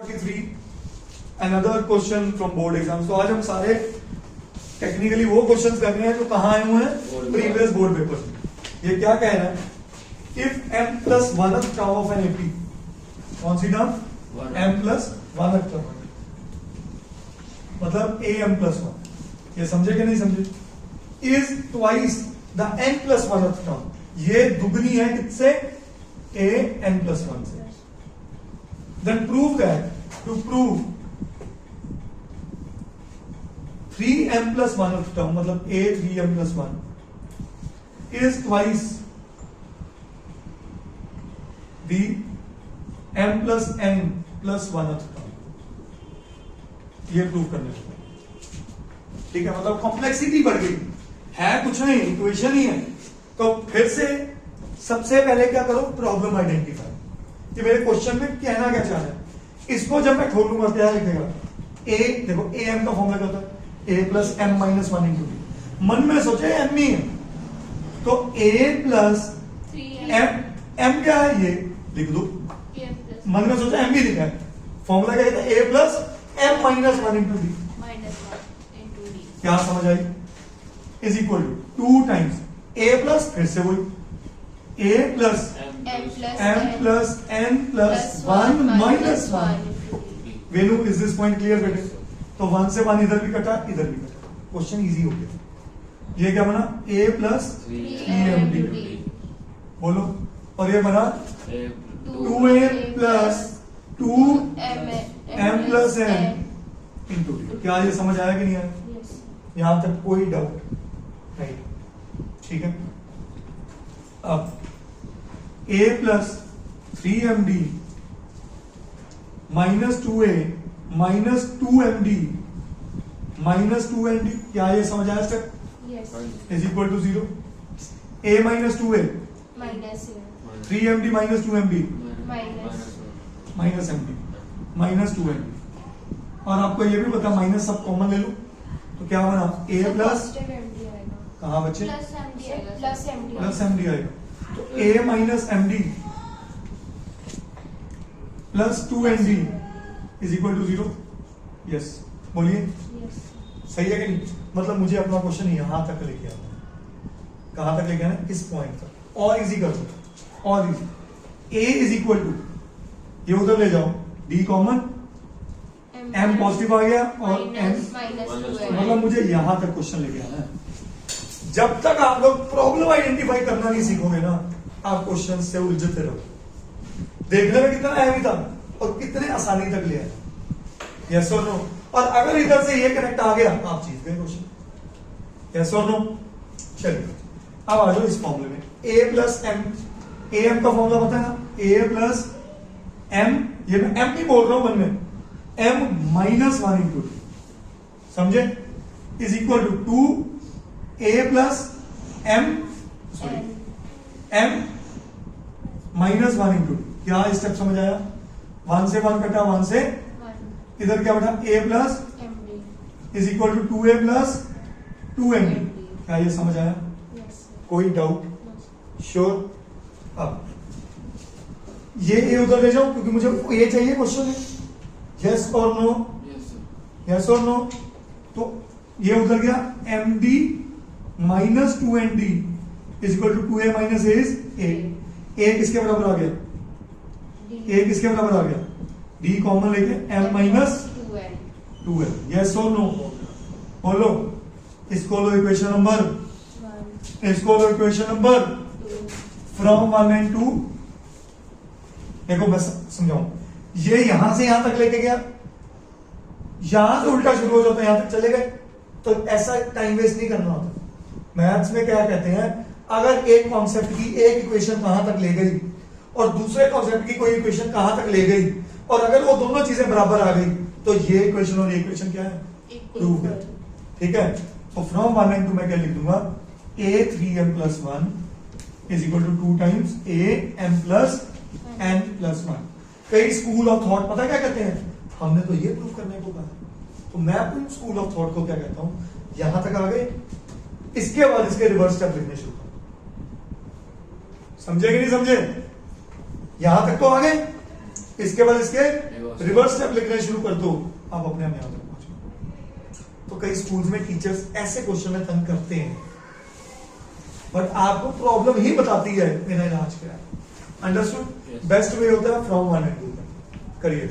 23 another question from board exams। तो आज हम सारे टेक्निकली वो क्वेश्चंस कर रहे हैं जो कहाँ आए हुए हैं, प्रीवियस बोर्ड पेपर में। ये क्या कह रहा है, if m plus 1th term of an AP, कौन सी term, m plus 1th term, मतलब am प्लस 1, ये समझे कि नहीं समझे, is twice the n plus 1th term, ये दुगनी है किससे, a n प्लस 1 से। Then prove that, to prove 3m plus 1th term, मतलब a 3m plus 1 is twice the m plus n plus 1th term, ये प्रूव करने को। ठीक है, मतलब कॉम्प्लेक्सिटी बढ़ गई है, कुछ नहीं, इक्वेशन ही है। तो फिर से सबसे पहले क्या करो, प्रॉब्लम आइडेंटिफाई, कि मेरे क्वेश्चन में कहना क्या चाह रहा है। इसको जब मैं खोलूंगा क्या लिखेगा, a, देखो a m का फॉर्मूला क्या होता है, a plus m minus 1 into b। मन में सोचे m ही है, तो a प्लस m क्या है, ये लिख दो, मन में सोचा m भी लिखा है, फॉर्मूला क्या कहता है, a plus m minus 1 into b। क्या समझ आई, is equal to 2 times a plus, फिर से वही a plus m plus n plus 1 minus 1। Venu, is this point clear बेटे? तो 1 से 1 इधर भी कटा, इधर भी कटा, क्वेश्चन इजी हो गया। ये क्या बना, a प्लस 3md, बोलो, और ये बना 2a plus 2m plus n into d। क्या ये समझ आया कि नहीं आया? यहां तक कोई डाउट नहीं? ठीक है, अब a plus 3md minus 2a minus 2md minus 2md, क्या ये समझ आया step? Is equal to 0। a minus 2a minus 3md minus 2md minus md minus 2md, और आपको ये भी पता, माइनस सब कॉमन ले लो, तो क्या बना, a प्लस, कहा बच्चे, प्लस md आएगा, तो a minus md plus 2md is equal to 0। Yes, बोलिए, सही है कि नहीं? मतलब मुझे अपना क्वेश्चन यहां तक लेके आना, कहां तक लेके आना, इस पॉइंट तक, और इजी कर दो, और easy. a is equal to, ये उधर ले जाओ, d कॉमन, m पॉजिटिव आ गया, और n, मतलब मुझे यहां तक क्वेश्चन लेके आना है। जब तक आप लोग प्रॉब्लम आइडेंटिफाई करना नहीं सीखोगे ना, आप क्वेश्चन से उलझते रहो। देखने में कितना हैवी था और कितने आसानी तक ले आए, यस और नो। और अगर इधर से ये कनेक्ट आ गया, आप जीत गए क्वेश्चन, यस और नो। चलिए अब आ जाओ इस फॉर्मूले में, a प्लस m, am का फॉर्मूला पता है ना, a प्लस m, ये मैं m नहीं बोल रहा हूं मन में, m माइनस 1 इंटू, समझे, is equal to 2a plus m, sorry m minus 1 into. क्या स्टेप समझ आया, 1 से 1 कटा, 1 से इधर क्या बटा, a plus is equal to 2a plus 2md। क्या ये समझ आया, कोई डाउट, श्योर? अब ये a उधर ले जाओ, क्योंकि मुझे ये चाहिए क्वेश्चन में, यस और नो, यस और नो। तो ये उधर गया, md minus 2md is equal to 2a minus a is a किसके बराबर आ गया, a किसके बराबर आ गया, d कॉमन लेके m माइनस 2l, यस और नो, बोलो। इसको लो इक्वेशन नंबर, इसको लो इक्वेशन नंबर फ्रॉम 1 एंड 2। देखो मैं समझाऊं, ये यहां से यहां तक लेके गया, यहां से उल्टा शुरू हो जाता है, यहां तक चले गए, तो ऐसा टाइम वेस्ट नहीं करना होता। मैथ्स में क्या कहते हैं, अगर एक कॉन्सेप्ट की एक इक्वेशन कहां तक ले गई और दूसरे कॉन्सेप्ट की कोई इक्वेशन कहां तक ले गई, और अगर वो दोनों चीजें बराबर आ गई, तो ये इक्वेशन और ये इक्वेशन क्या है, प्रूव है। ठीक है, तो फ्रॉम 1 एंड 2 मैं क्या लिख दूंगा, a 3m plus 1 is equal to 2 times a m plus n plus 1। कई स्कूल ऑफ थॉट पता क्या कहते हैं, हमने तो ये प्रूव करने को कहा, तो मैं अपने स्कूल ऑफ थॉट को क्या कहता हूं, यहां तक आ गए, इसके बाद इसके रिवर्स स्टेप लिखने शुरू करो। समझे कि नहीं समझे, यहां तक तो आ गए, इसके बाद इसके Reverse. रिवर्स स्टेप लिखने शुरू कर दो, आप अपने आप यहाँ तक पहुंचो। तो कई स्कूल्स में टीचर्स ऐसे क्वेश्चन में तंग करते हैं, बट आपको प्रॉब्लम ही बताती है मेरा इलाज क्या है। अंडरस्टूड? Yes. बेस्ट वे होता है फ्रॉम वन एंड टू करिए।